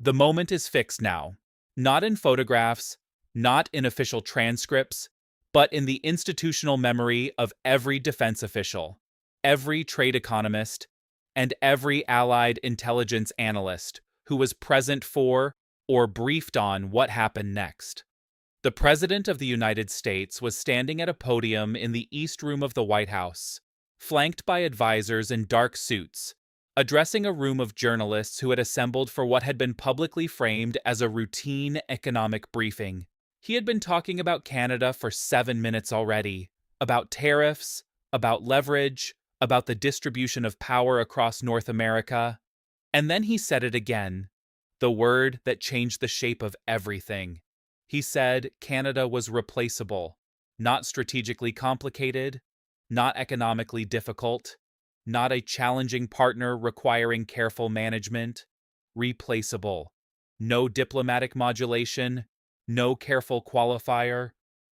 The moment is fixed now. Not in photographs, not in official transcripts, but in the institutional memory of every defense official, every trade economist, and every allied intelligence analyst who was present for or briefed on what happened next. The President of the United States was standing at a podium in the East Room of the White House, flanked by advisors in dark suits, addressing a room of journalists who had assembled for what had been publicly framed as a routine economic briefing. He had been talking about Canada for 7 minutes already, about tariffs, about leverage, about the distribution of power across North America. And then he said it again, the word that changed the shape of everything. He said Canada was replaceable, not strategically complicated, not economically difficult, not a challenging partner requiring careful management, replaceable. No diplomatic modulation, no careful qualifier,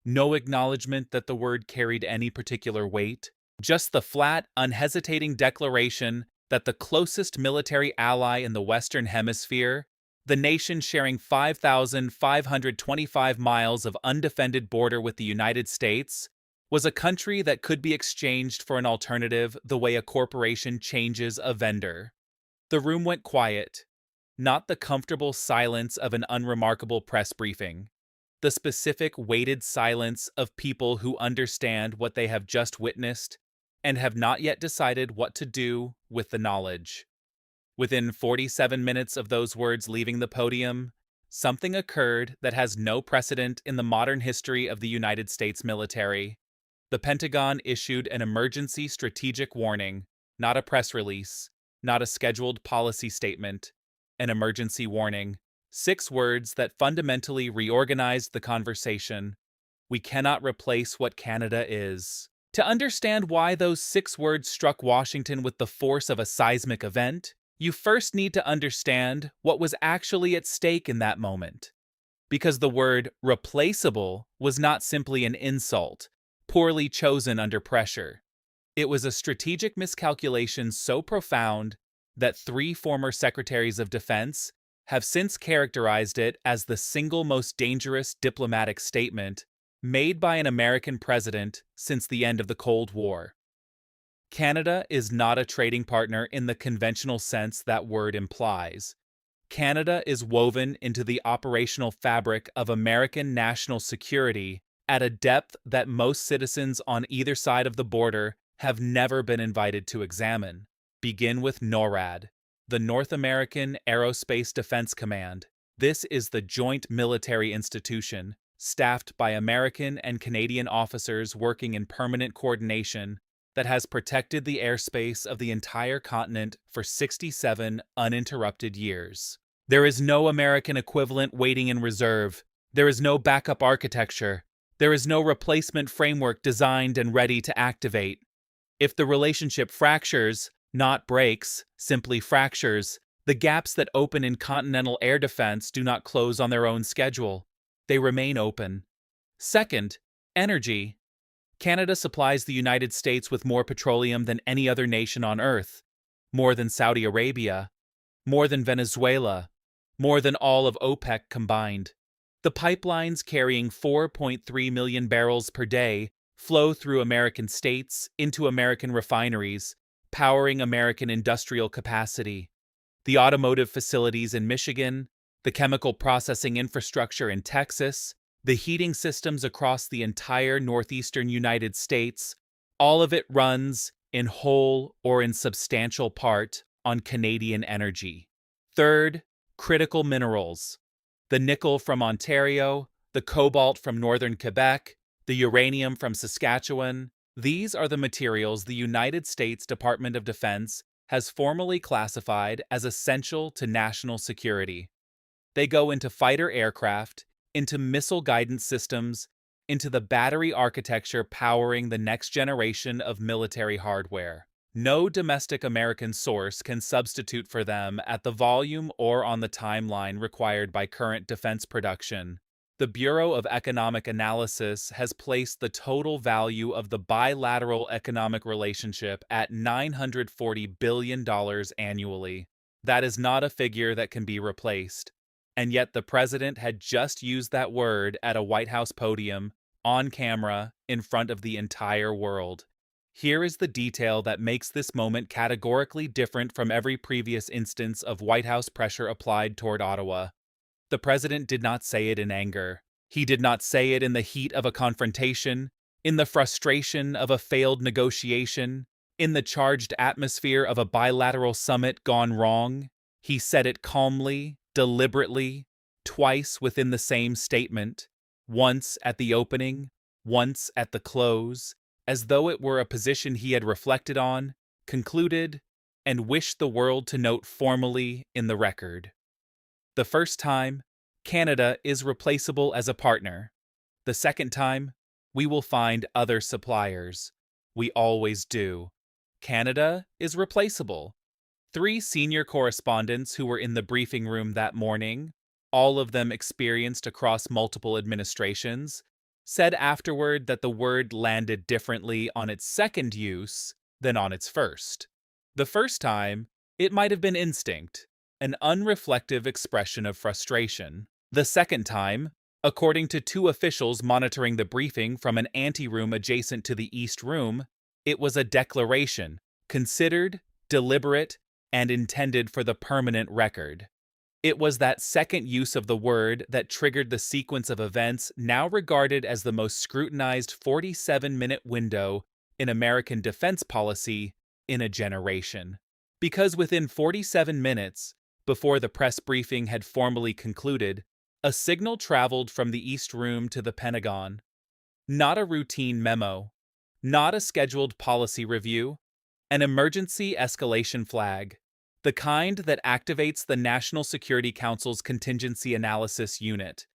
no acknowledgement that the word carried any particular weight, just the flat, unhesitating declaration that the closest military ally in the Western Hemisphere, the nation sharing 5,525 miles of undefended border with the United States, was a country that could be exchanged for an alternative the way a corporation changes a vendor. The room went quiet, not the comfortable silence of an unremarkable press briefing, the specific weighted silence of people who understand what they have just witnessed and have not yet decided what to do with the knowledge. Within 47 minutes of those words leaving the podium, something occurred that has no precedent in the modern history of the United States military. The Pentagon issued an emergency strategic warning, not a press release, not a scheduled policy statement, an emergency warning. 6 words that fundamentally reorganized the conversation. We cannot replace what Canada is. To understand why those 6 words struck Washington with the force of a seismic event, you first need to understand what was actually at stake in that moment. Because the word replaceable was not simply an insult, poorly chosen under pressure. It was a strategic miscalculation so profound that 3 former Secretaries of Defense have since characterized it as the single most dangerous diplomatic statement made by an American president since the end of the Cold War. Canada is not a trading partner in the conventional sense that word implies. Canada is woven into the operational fabric of American national security at a depth that most citizens on either side of the border have never been invited to examine. Begin with NORAD, the North American Aerospace Defense Command. This is the joint military institution, staffed by American and Canadian officers working in permanent coordination, that has protected the airspace of the entire continent for 67 uninterrupted years. There is no American equivalent waiting in reserve. There is no backup architecture. There is no replacement framework designed and ready to activate. If the relationship fractures, not breaks, simply fractures, the gaps that open in continental air defense do not close on their own schedule. They remain open. Second, energy. Canada supplies the United States with more petroleum than any other nation on Earth, more than Saudi Arabia, more than Venezuela, more than all of OPEC combined. The pipelines carrying 4.3 million barrels per day flow through American states into American refineries, powering American industrial capacity. The automotive facilities in Michigan, the chemical processing infrastructure in Texas, the heating systems across the entire northeastern United States, all of it runs, in whole or in substantial part, on Canadian energy. Third, critical minerals. The nickel from Ontario, the cobalt from northern Quebec, the uranium from Saskatchewan. These are the materials the United States Department of Defense has formally classified as essential to national security. They go into fighter aircraft, into missile guidance systems, into the battery architecture powering the next generation of military hardware. No domestic American source can substitute for them at the volume or on the timeline required by current defense production. The Bureau of Economic Analysis has placed the total value of the bilateral economic relationship at $940 billion annually. That is not a figure that can be replaced. And yet the president had just used that word at a White House podium, on camera, in front of the entire world. Here is the detail that makes this moment categorically different from every previous instance of White House pressure applied toward Ottawa. The president did not say it in anger. He did not say it in the heat of a confrontation, in the frustration of a failed negotiation, in the charged atmosphere of a bilateral summit gone wrong. He said it calmly, deliberately, twice within the same statement, once at the opening, once at the close, as though it were a position he had reflected on, concluded, and wished the world to note formally in the record. The first time, Canada is replaceable as a partner. The second time, we will find other suppliers. We always do. Canada is replaceable. 3 senior correspondents who were in the briefing room that morning, all of them experienced across multiple administrations, said afterward that the word landed differently on its second use than on its first. The first time, it might have been instinct, an unreflective expression of frustration. The second time, according to 2 officials monitoring the briefing from an anteroom adjacent to the East Room, it was a declaration, considered, deliberate, and intended for the permanent record. It was that second use of the word that triggered the sequence of events now regarded as the most scrutinized 47-minute window in American defense policy in a generation. Because within 47 minutes, before the press briefing had formally concluded, a signal traveled from the East Room to the Pentagon. Not a routine memo, not a scheduled policy review, an emergency escalation flag, the kind that activates the National Security Council's Contingency Analysis Unit,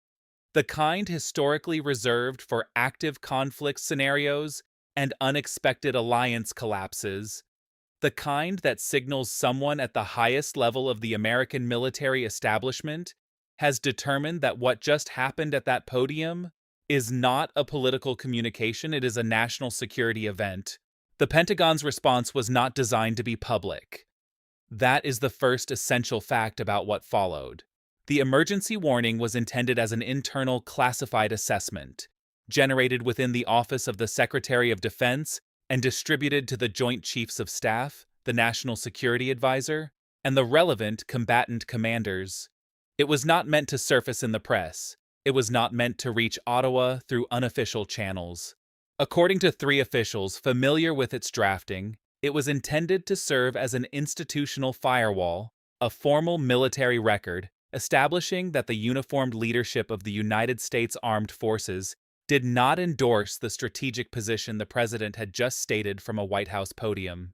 the kind historically reserved for active conflict scenarios and unexpected alliance collapses, the kind that signals someone at the highest level of the American military establishment has determined that what just happened at that podium is not a political communication, it is a national security event. The Pentagon's response was not designed to be public. That is the first essential fact about what followed. The emergency warning was intended as an internal classified assessment, generated within the Office of the Secretary of Defense and distributed to the Joint Chiefs of Staff, the National Security Advisor, and the relevant combatant commanders. It was not meant to surface in the press. It was not meant to reach Ottawa through unofficial channels. According to 3 officials familiar with its drafting, it was intended to serve as an institutional firewall, a formal military record establishing that the uniformed leadership of the United States Armed Forces did not endorse the strategic position the president had just stated from a White House podium.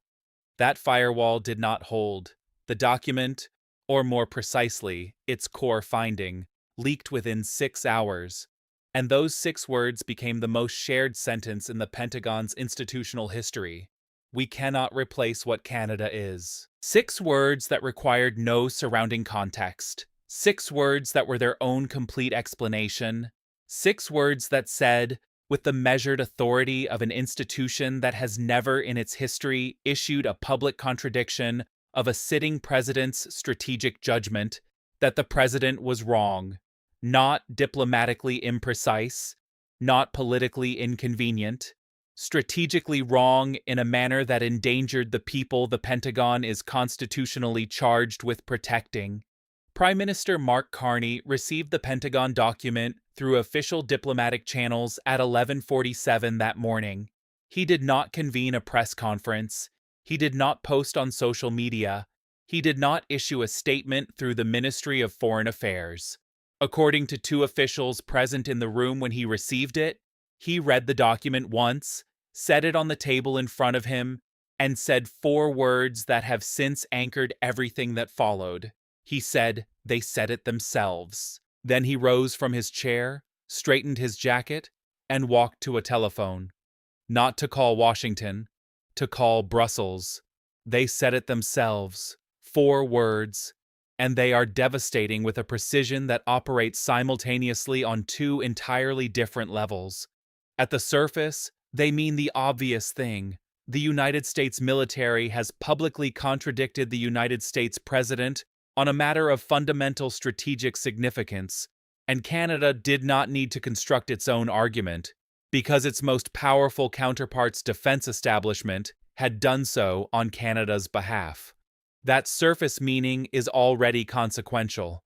That firewall did not hold. The document, or more precisely, its core finding, leaked within 6 hours, and those 6 words became the most shared sentence in the Pentagon's institutional history. We cannot replace what Canada is. 6 words that required no surrounding context. 6 words that were their own complete explanation. 6 words that said, with the measured authority of an institution that has never in its history issued a public contradiction of a sitting president's strategic judgment, that the president was wrong, not diplomatically imprecise, not politically inconvenient, strategically wrong in a manner that endangered the people the Pentagon is constitutionally charged with protecting. Prime Minister Mark Carney received the Pentagon document through official diplomatic channels at 11:47 that morning. He did not convene a press conference. He did not post on social media. He did not issue a statement through the Ministry of Foreign Affairs. According to 2 officials present in the room when he received it, he read the document once, set it on the table in front of him, and said 4 words that have since anchored everything that followed. He said, "They said it themselves." Then he rose from his chair, straightened his jacket, and walked to a telephone. Not to call Washington, to call Brussels. They said it themselves. 4 words, and they are devastating with a precision that operates simultaneously on 2 entirely different levels. At the surface, they mean the obvious thing. The United States military has publicly contradicted the United States president on a matter of fundamental strategic significance, and Canada did not need to construct its own argument because its most powerful counterpart's defense establishment had done so on Canada's behalf. That surface meaning is already consequential,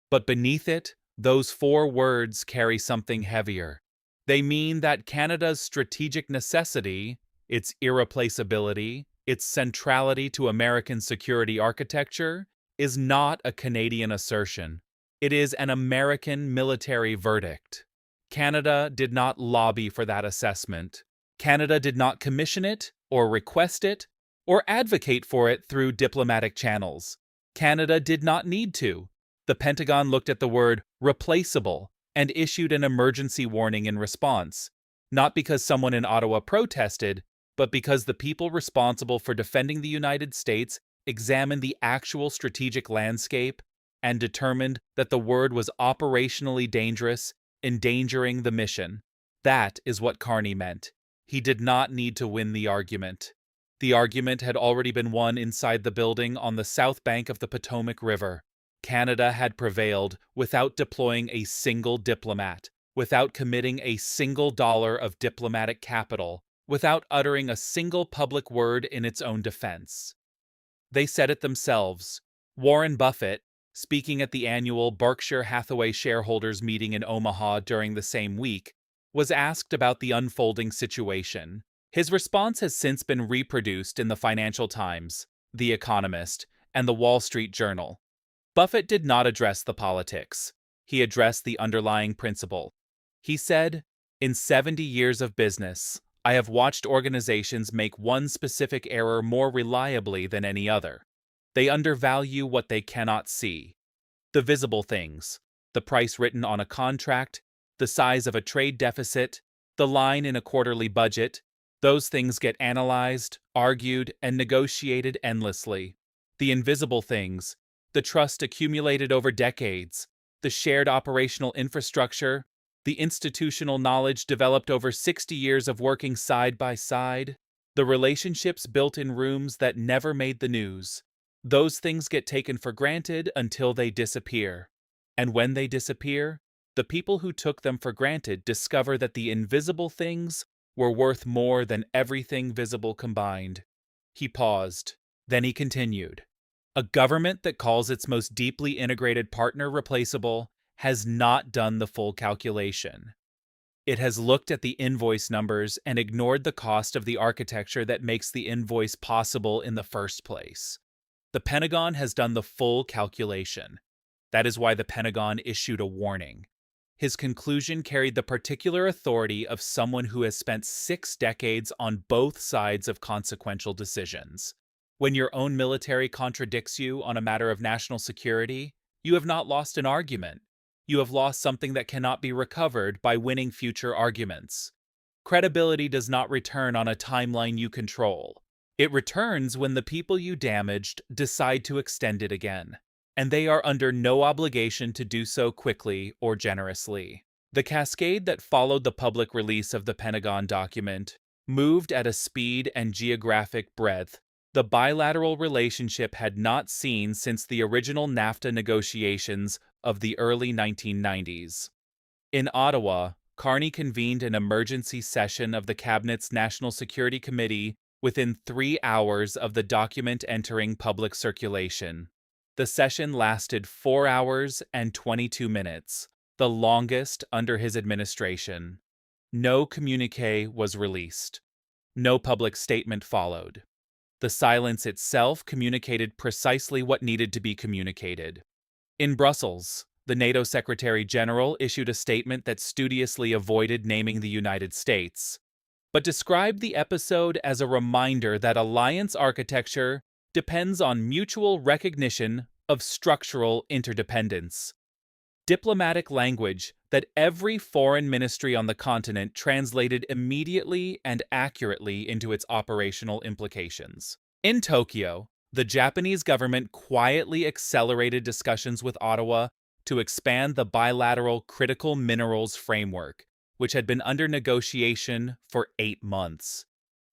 but beneath it, those four words carry something heavier. They mean that Canada's strategic necessity, its irreplaceability, its centrality to American security architecture, is not a Canadian assertion. It is an American military verdict. Canada did not lobby for that assessment. Canada did not commission it, or request it, or advocate for it through diplomatic channels. Canada did not need to. The Pentagon looked at the word replaceable and issued an emergency warning in response, not because someone in Ottawa protested, but because the people responsible for defending the United States examined the actual strategic landscape and determined that the word was operationally dangerous, endangering the mission. That is what Carney meant. He did not need to win the argument. The argument had already been won inside the building on the south bank of the Potomac River. Canada had prevailed without deploying a single diplomat, without committing a single dollar of diplomatic capital, without uttering a single public word in its own defense. They said it themselves. Warren Buffett, speaking at the annual Berkshire Hathaway shareholders meeting in Omaha during the same week, was asked about the unfolding situation. His response has since been reproduced in the Financial Times, The Economist, and the Wall Street Journal. Buffett did not address the politics. He addressed the underlying principle. He said, "In 70 years of business, I have watched organizations make one specific error more reliably than any other. They undervalue what they cannot see. The visible things, the price written on a contract, the size of a trade deficit, the line in a quarterly budget, those things get analyzed, argued, and negotiated endlessly. The invisible things, the trust accumulated over decades, the shared operational infrastructure, the institutional knowledge developed over 60 years of working side by side, the relationships built in rooms that never made the news. Those things get taken for granted until they disappear. And when they disappear, the people who took them for granted discover that the invisible things were worth more than everything visible combined." He paused. Then he continued. "A government that calls its most deeply integrated partner replaceable has not done the full calculation. It has looked at the invoice numbers and ignored the cost of the architecture that makes the invoice possible in the first place. The Pentagon has done the full calculation. That is why the Pentagon issued a warning. His conclusion carried the particular authority of someone who has spent 6 decades on both sides of consequential decisions. When your own military contradicts you on a matter of national security, you have not lost an argument. You have lost something that cannot be recovered by winning future arguments. Credibility does not return on a timeline you control. It returns when the people you damaged decide to extend it again, and they are under no obligation to do so quickly or generously. The cascade that followed the public release of the Pentagon document moved at a speed and geographic breadth the bilateral relationship had not seen since the original NAFTA negotiations of the early 1990s. In Ottawa, Carney convened an emergency session of the Cabinet's National Security Committee within 3 hours of the document entering public circulation. The session lasted 4 hours and 22 minutes, the longest under his administration. No communique was released. No public statement followed. The silence itself communicated precisely what needed to be communicated. In Brussels, the NATO Secretary General issued a statement that studiously avoided naming the United States, but described the episode as a reminder that alliance architecture depends on mutual recognition of structural interdependence. Diplomatic language that every foreign ministry on the continent translated immediately and accurately into its operational implications. In Tokyo, the Japanese government quietly accelerated discussions with Ottawa to expand the bilateral critical minerals framework, which had been under negotiation for 8 months.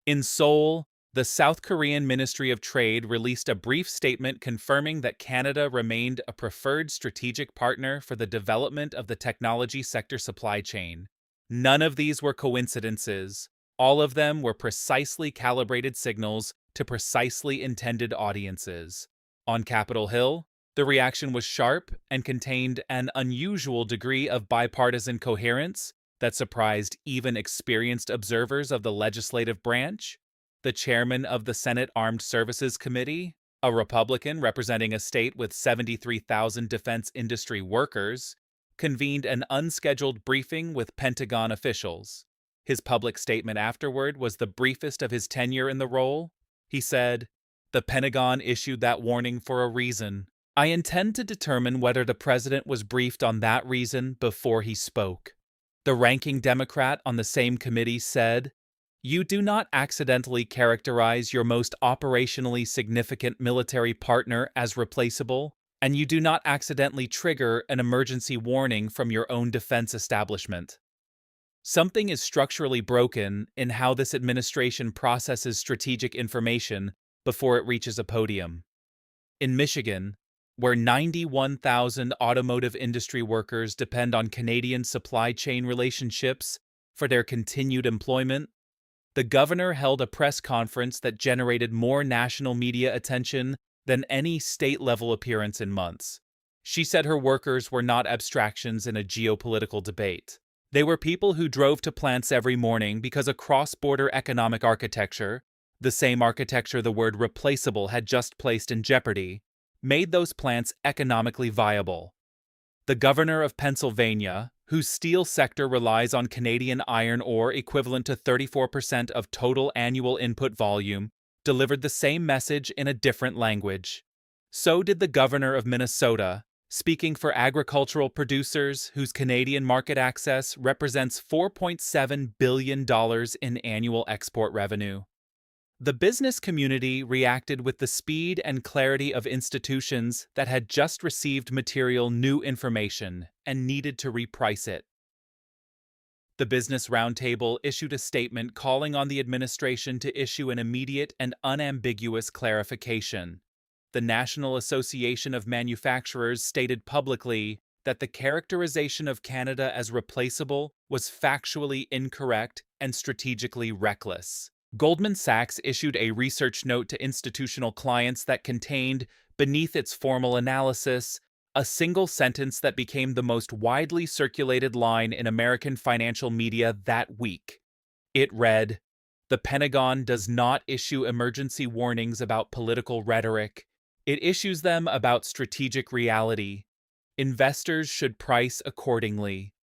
In Seoul, The South Korean Ministry of Trade released a brief statement confirming that Canada remained a preferred strategic partner for the development of the technology sector supply chain. None of these were coincidences. All of them were precisely calibrated signals to precisely intended audiences. On Capitol Hill, the reaction was sharp and contained an unusual degree of bipartisan coherence that surprised even experienced observers of the legislative branch. The chairman of the Senate Armed Services Committee, a Republican representing a state with 73,000 defense industry workers, convened an unscheduled briefing with Pentagon officials. His public statement afterward was the briefest of his tenure in the role. He said, "The Pentagon issued that warning for a reason. I intend to determine whether the president was briefed on that reason before he spoke." The ranking Democrat on the same committee said, "You do not accidentally characterize your most operationally significant military partner as replaceable, and you do not accidentally trigger an emergency warning from your own defense establishment." Something is structurally broken in how this administration processes strategic information before it reaches a podium. In Michigan, where 91,000 automotive industry workers depend on Canadian supply chain relationships for their continued employment, the governor held a press conference that generated more national media attention than any state-level appearance in months. She said her workers were not abstractions in a geopolitical debate. They were people who drove to plants every morning because a cross-border economic architecture, the same architecture the word replaceable had just placed in jeopardy, made those plants economically viable. The governor of Pennsylvania, whose steel sector relies on Canadian iron ore equivalent to 34% of total annual input volume, delivered the same message in a different language. So did the governor of Minnesota, speaking for agricultural producers whose Canadian market access represents $4.7 billion in annual export revenue. The business community reacted with the speed and clarity of institutions that had just received material new information and needed to reprice it. The Business Roundtable issued a statement calling on the administration to issue an immediate and unambiguous clarification. The National Association of Manufacturers stated publicly that the characterization of Canada as replaceable was factually incorrect and strategically reckless. Goldman Sachs issued a research note to institutional clients that contained, beneath its formal analysis, a single sentence that became the most widely circulated line in American financial media that week. It read, "The Pentagon does not issue emergency warnings about political rhetoric. It issues them about strategic reality. Investors should price accordingly."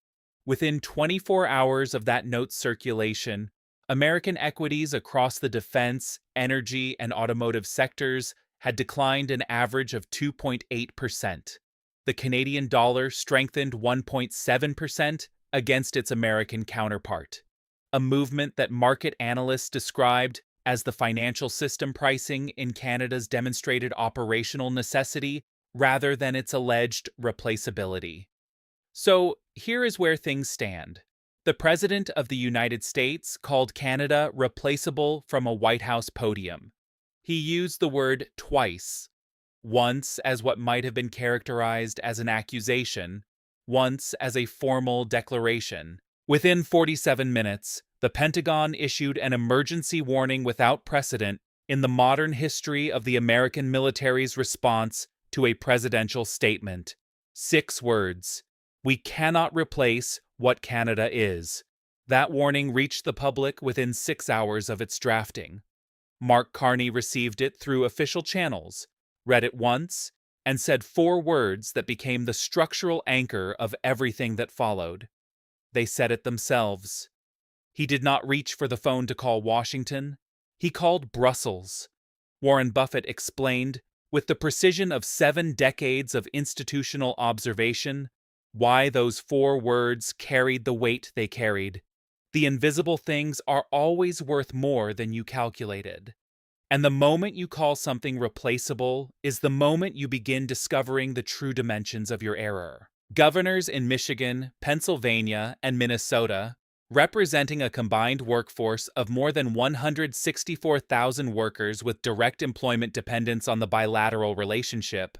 Within 24 hours of that note's circulation, American equities across the defense, energy, and automotive sectors had declined an average of 2.8%. The Canadian dollar strengthened 1.7% against its American counterpart, a movement that market analysts described as the financial system pricing in Canada's demonstrated operational necessity rather than its alleged replaceability. So, here is where things stand. The President of the United States called Canada replaceable from a White House podium. He used the word twice, once as what might have been characterized as an accusation, once as a formal declaration. Within 47 minutes, the Pentagon issued an emergency warning without precedent in the modern history of the American military's response to a presidential statement. 6 words. "We cannot replace what Canada is." That warning reached the public within 6 hours of its drafting. Mark Carney received it through official channels, read it once, and said 4 words that became the structural anchor of everything that followed. They said it themselves. He did not reach for the phone to call Washington. He called Brussels. Warren Buffett explained, with the precision of 7 decades of institutional observation, why those 4 words carried the weight they carried. The invisible things are always worth more than you calculated. And the moment you call something replaceable is the moment you begin discovering the true dimensions of your error. Governors in Michigan, Pennsylvania, and Minnesota representing a combined workforce of more than 164,000 workers with direct employment dependence on the bilateral relationship,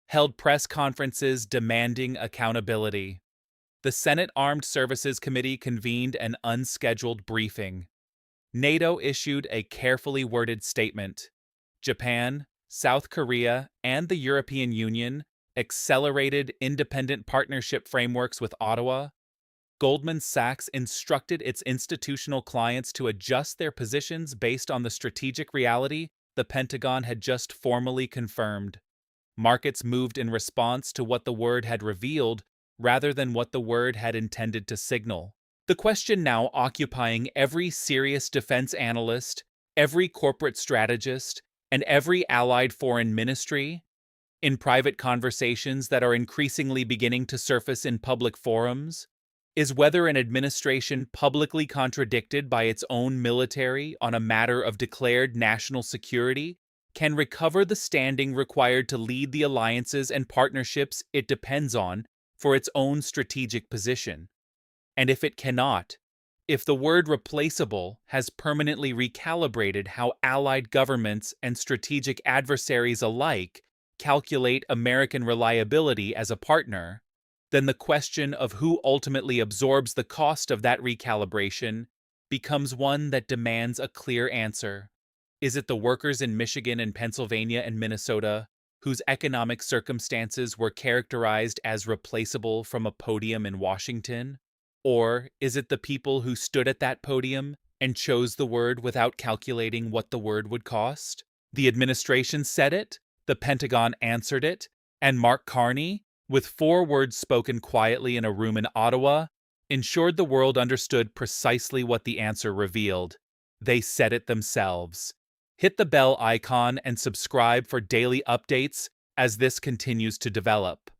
held press conferences demanding accountability. The Senate Armed Services Committee convened an unscheduled briefing. NATO issued a carefully worded statement. Japan, South Korea, and the European Union accelerated independent partnership frameworks with Ottawa. Goldman Sachs instructed its institutional clients to adjust their positions based on the strategic reality the Pentagon had just formally confirmed. Markets moved in response to what the word had revealed rather than what the word had intended to signal. The question now occupying every serious defense analyst, every corporate strategist, and every allied foreign ministry, in private conversations that are increasingly beginning to surface in public forums, is whether an administration publicly contradicted by its own military on a matter of declared national security can recover the standing required to lead the alliances and partnerships it depends on for its own strategic position. And if it cannot, if the word replaceable has permanently recalibrated how allied governments and strategic adversaries alike calculate American reliability as a partner, then the question of who ultimately absorbs the cost of that recalibration becomes one that demands a clear answer. Is it the workers in Michigan and Pennsylvania and Minnesota whose economic circumstances were characterized as replaceable from a podium in Washington? Or is it the people who stood at that podium and chose the word without calculating what the word would cost? The administration said it, the Pentagon answered it, and Mark Carney, with 4 words spoken quietly in a room in Ottawa, ensured the world understood precisely what the answer revealed. They said it themselves. Hit the bell icon and subscribe for daily updates as this continues to develop.